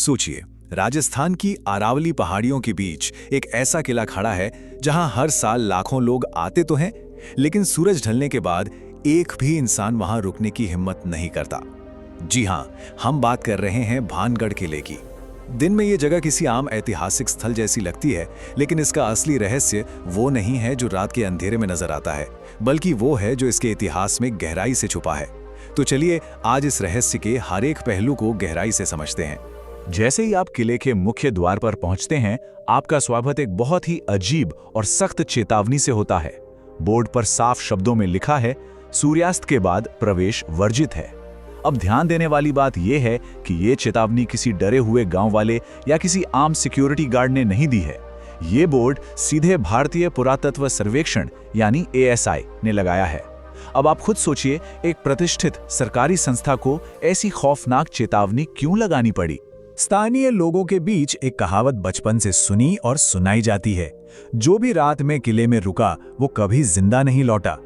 सोचिए, राजस्थान की अरावली पहाड़ियों के बीच एक ऐसा किला खड़ा है जहां हर साल लाखों लोग आते तो हैं, लेकिन सूरज ढलने के बाद एक भी इंसान वहां रुकने की हिम्मत नहीं करता। जी हां, हम बात कर रहे हैं भानगढ़ किले की। दिन में ये जगह किसी आम ऐतिहासिक स्थल जैसी लगती है, लेकिन इसका असली रहस्य वो नहीं है जो रात के अंधेरे में नजर आता है, बल्कि वो है जो इसके इतिहास में गहराई से छुपा है। तो चलिए आज इस रहस्य के हर एक पहलू को गहराई से समझते हैं। जैसे ही आप किले के मुख्य द्वार पर पहुंचते हैं, आपका स्वागत एक बहुत ही अजीब और सख्त चेतावनी से होता है। बोर्ड पर साफ शब्दों में लिखा है, सूर्यास्त के बाद प्रवेश वर्जित है। अब ध्यान देने वाली बात यह है कि ये चेतावनी किसी डरे हुए गांव वाले या किसी आम सिक्योरिटी गार्ड ने नहीं दी है। ये बोर्ड सीधे भारतीय पुरातत्व सर्वेक्षण यानी ASI ने लगाया है। अब आप खुद सोचिए, एक प्रतिष्ठित सरकारी संस्था को ऐसी खौफनाक चेतावनी क्यों लगानी पड़ी? स्थानीय लोगों के बीच एक कहावत बचपन से सुनी और सुनाई जाती है, जो भी रात में किले में रुका वो कभी जिंदा नहीं लौटा।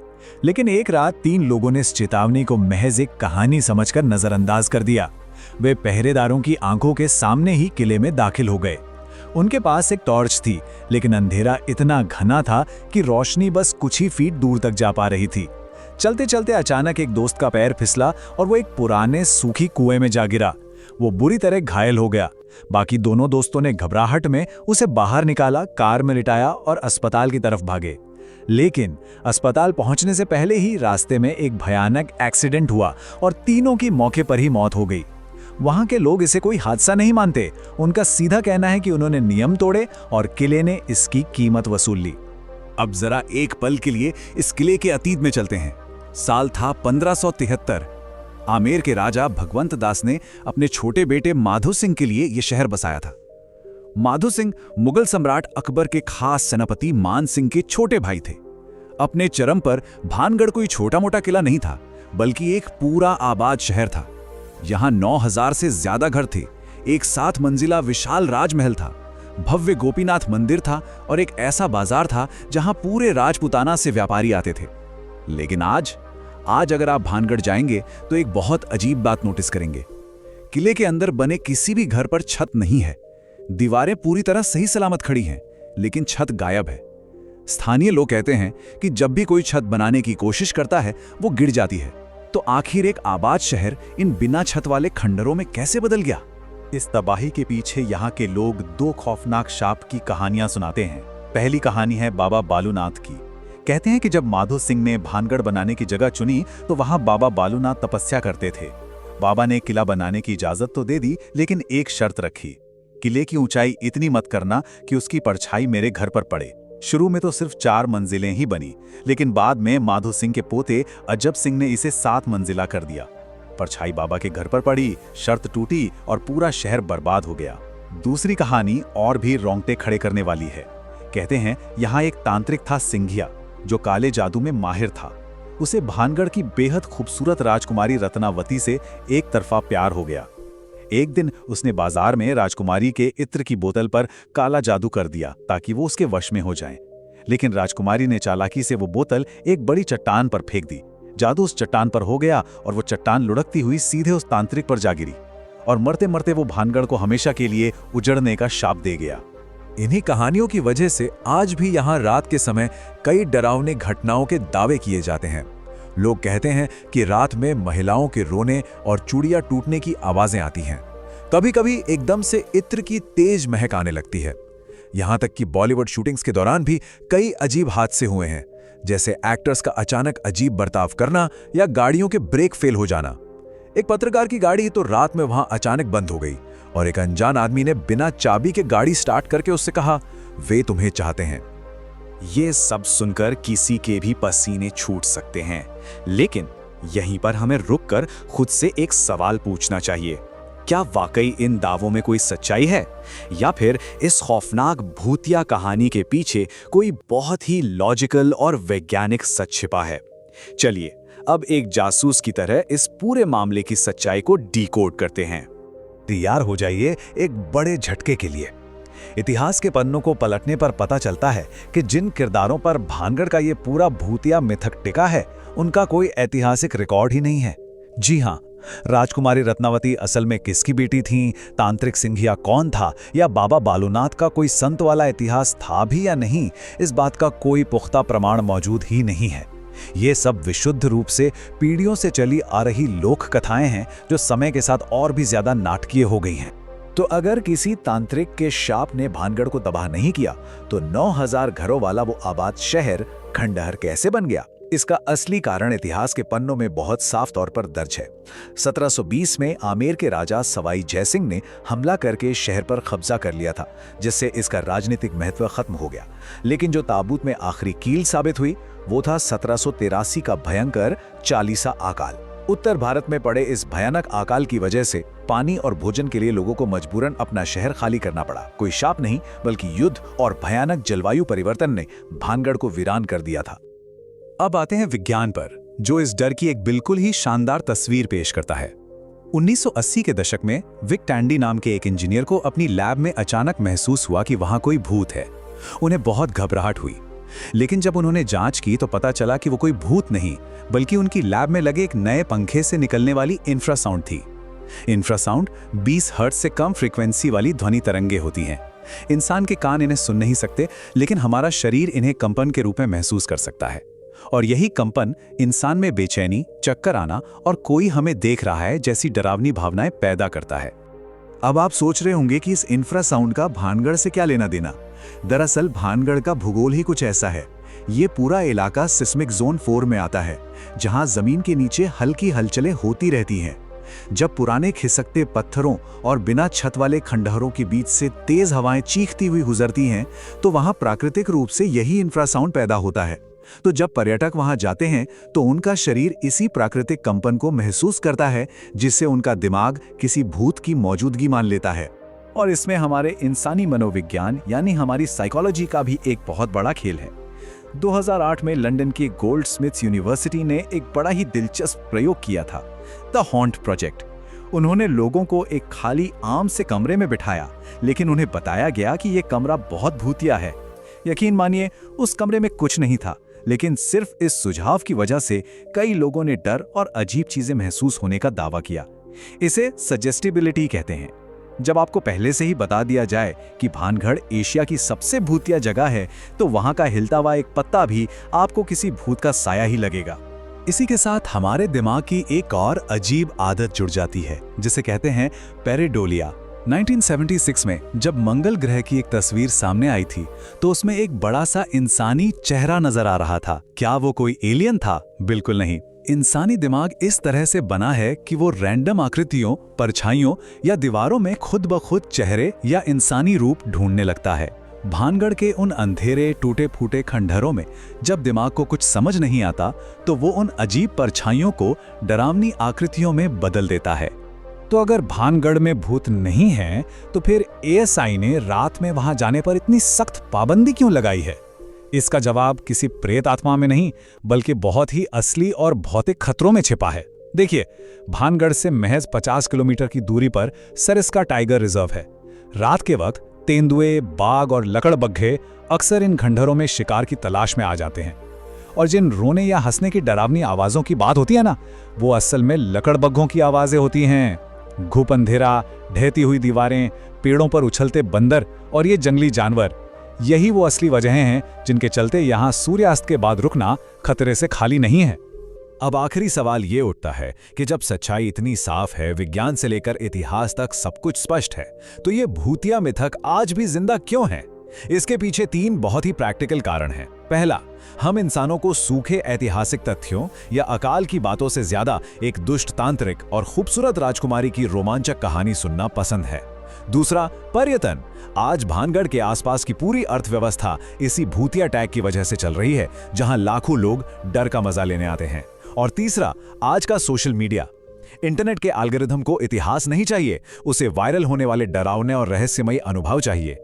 लेकिन एक रात 3 लोगों ने इस चेतावनी को महज एक कहानी समझकर नजरअंदाज कर दिया। वे पहरेदारों की आंखों के सामने ही किले में दाखिल हो गए। उनके पास एक टॉर्च थी, लेकिन अंधेरा इतना घना था कि रोशनी बस कुछ ही फीट दूर तक जा पा रही थी। चलते चलते अचानक एक दोस्त का पैर फिसला और वो एक पुराने सूखी कुएं में जा गिरा। वो बुरी तरह घायल हो गया। बाकी दोनों दोस्तों ने घबराहट में उसे बाहर निकाला, कार में लिटाया और अस्पताल की तरफ भागे। लेकिन अस्पताल पहुंचने से पहले ही रास्ते में एक भयानक एक्सीडेंट हुआ और तीनों की मौके पर ही मौत हो गई। वहां के लोग इसे कोई हादसा नहीं मानते। उनका सीधा कहना है कि उन्होंने नियम तोड़े और किले ने इसकी कीमत वसूल ली। अब जरा एक पल के लिए इस किले के अतीत में चलते हैं। साल था 1573। आमेर के राजा भगवंत दास ने अपने छोटे बेटे माधो सिंह के लिए यह शहर बसाया था। माधो सिंह मुगल सम्राट अकबर के खास सेनापति मान सिंह के छोटे भाई थे। अपने चरम पर भानगढ़ कोई छोटा मोटा किला नहीं था, बल्कि एक पूरा आबाद शहर था। यहां 9000 से ज्यादा घर थे, एक 7 मंजिला विशाल राजमहल था, भव्य गोपीनाथ मंदिर था और एक ऐसा बाजार था जहां पूरे राजपुताना से व्यापारी आते थे। लेकिन आज अगर आप भानगढ़ जाएंगे तो एक बहुत अजीब बात नोटिस करेंगे। किले के अंदर बने किसी भी घर पर छत नहीं है। दीवारें पूरी तरह सही सलामत खड़ी हैं, लेकिन छत गायब है। स्थानीय लोग कहते हैं कि जब भी कोई छत बनाने की कोशिश करता है वो गिर जाती है। तो आखिर एक आबाद शहर इन बिना छत वाले खंडरों में कैसे बदल गया? इस तबाही के पीछे यहाँ के लोग 2 खौफनाक शाप की कहानियां सुनाते हैं। पहली कहानी है बाबा बालूनाथ की। कहते हैं कि जब माधो सिंह ने भानगढ़ बनाने की जगह चुनी तो वहां बाबा बालूनाथ तपस्या करते थे। बाबा ने किला बनाने की इजाजत तो दे दी, लेकिन एक शर्त रखी, किले की ऊंचाई इतनी मत करना कि उसकी परछाई मेरे घर पर पड़े। शुरू में तो सिर्फ 4 मंजिलें ही बनी, लेकिन बाद में माधो सिंह के पोते अजब सिंह ने इसे 7 मंजिला कर दिया। परछाई बाबा के घर पर पड़ी, शर्त टूटी और पूरा शहर बर्बाद हो गया। दूसरी कहानी और भी रोंगटे खड़े करने वाली है। कहते हैं यहाँ एक तांत्रिक था सिंघिया, जो काले जादू में माहिर था। उसे भानगढ़ की बेहद खूबसूरत राजकुमारी रत्नावती से एक तरफा प्यार हो गया। एक दिन उसने बाजार में राजकुमारी के इत्र की बोतल पर काला जादू कर दिया ताकि वो उसके वश में हो जाए। लेकिन राजकुमारी ने चालाकी से वो बोतल एक बड़ी चट्टान पर फेंक दी। जादू उस चट्टान पर हो गया और वो चट्टान लुढ़कती हुई सीधे उस तांत्रिक पर जा गिरी और मरते मरते वो भानगढ़ को हमेशा के लिए उजड़ने का शाप दे गया। इन्हीं कहानियों की वजह से आज भी यहाँ रात के समय कई डरावनी घटनाओं के दावे किए जाते हैं। लोग कहते हैं कि रात में महिलाओं के रोने और चूड़ियां टूटने की आवाजें आती हैं। कभी कभी एकदम से इत्र की तेज महक आने लगती है। यहाँ तक कि बॉलीवुड शूटिंग्स के दौरान भी कई अजीब हादसे हुए हैं, जैसे एक्टर्स का अचानक अजीब बर्ताव करना या गाड़ियों के ब्रेक फेल हो जाना। एक पत्रकार की गाड़ी तो रात में वहां अचानक बंद हो गई और एक अनजान आदमी ने बिना चाबी के गाड़ी स्टार्ट करके उससे कहा, वे तुम्हें चाहते हैं। ये सब सुनकर किसी के भी पसीने छूट सकते हैं, लेकिन यहीं पर हमें रुककर खुद से एक सवाल पूछना चाहिए। क्या वाकई इन दावों में कोई सच्चाई है, या फिर इस खौफनाक भूतिया कहानी के पीछे कोई बहुत ही लॉजिकल और वैज्ञानिक सच छिपा है? चलिए अब एक जासूस की तरह इस पूरे मामले की सच्चाई को डीकोड करते हैं। तैयार हो जाइए एक बड़े झटके के लिए। इतिहास के पन्नों को पलटने पर पता चलता है कि जिन किरदारों पर भानगढ़ का ये पूरा भूतिया मिथक टिका है, उनका कोई ऐतिहासिक रिकॉर्ड ही नहीं है। जी हाँ, राजकुमारी रत्नावती असल में किसकी बेटी थीं, तांत्रिक सिंघिया कौन था, या बाबा बालूनाथ का कोई संत वाला इतिहास था भी या नहीं, इस बात का कोई पुख्ता प्रमाण मौजूद ही नहीं है। ये सब विशुद्ध रूप से पीढ़ियों से चली आ रही लोक कथाएं हैं जो समय के साथ और भी ज्यादा नाटकीय हो गई हैं। तो अगर किसी तांत्रिक के शाप ने भानगढ़ को तबाह नहीं किया, तो 9000 घरों वाला वो आबाद शहर खंडहर कैसे बन गया? इसका असली कारण इतिहास के पन्नों में बहुत साफ तौर पर दर्ज है। 1720 में आमेर के राजा सवाई जयसिंह ने हमला करके शहर पर कब्जा कर लिया था, जिससे इसका राजनीतिक महत्व खत्म हो गया। लेकिन जो ताबूत में आखिरी कील साबित हुई वो था 1783 का भयंकर चालीसा अकाल। उत्तर भारत में पड़े इस भयानक अकाल की वजह से पानी और भोजन के लिए लोगों को मजबूरन अपना शहर खाली करना पड़ा। कोई शाप नहीं, बल्कि युद्ध और भयानक जलवायु परिवर्तन ने भानगढ़ को वीरान कर दिया था। अब आते हैं विज्ञान पर, जो इस डर की एक बिल्कुल ही शानदार तस्वीर पेश करता है। 1980 के दशक में विक टैंडी नाम के एक इंजीनियर को अपनी लैब में अचानक महसूस हुआ कि वहां कोई भूत है। उन्हें बहुत घबराहट हुई, लेकिन जब उन्होंने जांच की तो पता चला कि वो कोई भूत नहीं, बल्कि उनकी लैब में लगे एक नए पंखे से निकलने वाली इंफ्रासाउंड थी। इंफ्रासाउंड 20 हर्ट्ज से कम फ्रीक्वेंसी वाली ध्वनि तरंगे होती हैं। इंसान के कान इन्हें सुन नहीं सकते, लेकिन हमारा शरीर इन्हें कंपन के रूप में महसूस कर सकता है। और यही कंपन इंसान में बेचैनी, चक्कर आना और कोई हमें देख रहा है जैसी डरावनी भावनाएं पैदा करता है। अब आप सोच रहे होंगे कि इस इंफ्रासाउंड का भानगढ़ से क्या लेना देना। दरअसल भानगढ़ का भूगोल ही कुछ ऐसा है। ये पूरा इलाका सिस्मिक जोन 4 में आता है, जहां जमीन के नीचे हल्की हलचलें होती रहती हैं। जब पुराने खिसकते पत्थरों और बिना छत वाले खंडहरों के बीच से तेज हवाएं चीखती हुई गुजरती हैं, तो वहां प्राकृतिक रूप से यही इंफ्रासाउंड पैदा होता है। तो जब पर्यटक वहां जाते हैं तो उनका शरीर इसी प्राकृतिक कंपन को महसूस करता है, जिससे उनका दिमाग किसी भूत की मौजूदगी मान लेता है। और इसमें हमारे इंसानी मनोविज्ञान यानी हमारी साइकोलॉजी का भी एक बहुत बड़ा खेल है। 2008 में लंदन की गोल्डस्मिथ्स यूनिवर्सिटी ने एक बड़ा ही दिलचस्प प्रयोग किया था, द हॉन्ट प्रोजेक्ट। उन्होंने लोगों को एक खाली आम से कमरे में बिठाया, लेकिन उन्हें बताया गया कि यह कमरा बहुत भूतिया है। यकीन मानिए, उस कमरे में कुछ नहीं था, लेकिन सिर्फ इस सुझाव की वजह से कई लोगों ने डर और अजीब चीजें महसूस होने का दावा किया। इसे सजेस्टिबिलिटी कहते हैं। जब आपको पहले से ही बता दिया जाए कि भानगढ़ एशिया की सबसे भूतिया जगह है, तो वहां का हिलता हुआ एक पत्ता भी आपको किसी भूत का साया ही लगेगा। इसी के साथ हमारे दिमाग की एक और अजीब आदत जुड़ जाती है, जिसे कहते हैं पेरेडोलिया। 1976 में जब मंगल ग्रह की एक तस्वीर सामने आई थी, तो उसमें एक बड़ा सा इंसानी चेहरा नजर आ रहा था। क्या वो कोई एलियन था? बिल्कुल नहीं। इंसानी दिमाग इस तरह से बना है कि वो रैंडम आकृतियों, परछाइयों या दीवारों में खुद ब खुद चेहरे या इंसानी रूप ढूंढने लगता है। भानगढ़ के उन अंधेरे टूटे फूटे खंडहरों में जब दिमाग को कुछ समझ नहीं आता, तो वो उन अजीब परछाइयों को डरावनी आकृतियों में बदल देता है। तो अगर भानगढ़ में भूत नहीं है, तो फिर एएसआई ने रात में वहां जाने पर इतनी सख्त पाबंदी क्यों लगाई है? इसका जवाब किसी प्रेत आत्मा में नहीं, बल्कि बहुत ही असली और भौतिक खतरों में छिपा है। देखिए, भानगढ़ से महज 50 किलोमीटर की दूरी पर सरिस्का टाइगर रिजर्व है। रात के वक्त तेंदुए, बाघ और लकड़बग्घे अक्सर इन खंडहरों में शिकार की तलाश में आ जाते हैं। और जिन रोने या हंसने की डरावनी आवाजों की बात होती है ना, वो असल में लकड़बग्घों की आवाजें होती हैं। घुप अंधेरा, ढहती हुई दीवारें, पेड़ों पर उछलते बंदर और ये जंगली जानवर, यही वो असली वजहें हैं जिनके चलते यहाँ सूर्यास्त के बाद रुकना खतरे से खाली नहीं है। अब आखिरी सवाल ये उठता है कि जब सच्चाई इतनी साफ है, विज्ञान से लेकर इतिहास तक सब कुछ स्पष्ट है, तो ये भूतिया मिथक आज भी जिंदा क्यों है? इसके पीछे 3 बहुत ही प्रैक्टिकल कारण हैं। पहला, हम इंसानों को सूखे ऐतिहासिक तथ्यों या अकाल की बातों से ज्यादा एक दुष्ट तांत्रिक और खूबसूरत राजकुमारी की रोमांचक कहानी सुनना पसंद है। दूसरा, पर्यटन। आज भानगढ़ के आसपास की पूरी अर्थव्यवस्था इसी भूतिया टैग की वजह से चल रही है, जहां लाखों लोग डर का मजा लेने आते हैं। और तीसरा, आज का सोशल मीडिया। इंटरनेट के एल्गोरिथम को इतिहास नहीं चाहिए, उसे वायरल होने वाले डरावने और रहस्यमयी अनुभव चाहिए।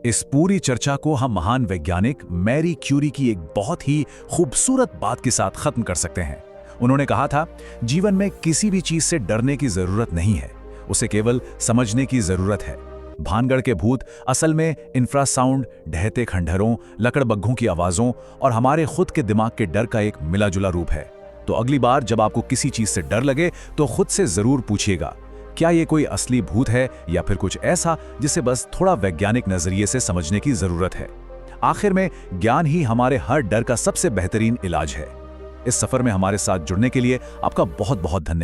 इस पूरी चर्चा को हम महान वैज्ञानिक मैरी क्यूरी की एक बहुत ही खूबसूरत बात के साथ खत्म कर सकते हैं। उन्होंने कहा था, जीवन में किसी भी चीज से डरने की जरूरत नहीं है, उसे केवल समझने की जरूरत है। भानगढ़ के भूत असल में इंफ्रासाउंड, ढहते खंडहरों, लकड़बग्घों की आवाजों और हमारे खुद के दिमाग के डर का एक मिला जुला रूप है। तो अगली बार जब आपको किसी चीज से डर लगे तो खुद से जरूर पूछिएगा, क्या ये कोई असली भूत है या फिर कुछ ऐसा जिसे बस थोड़ा वैज्ञानिक नजरिए से समझने की जरूरत है। आखिर में ज्ञान ही हमारे हर डर का सबसे बेहतरीन इलाज है। इस सफर में हमारे साथ जुड़ने के लिए आपका बहुत बहुत धन्यवाद।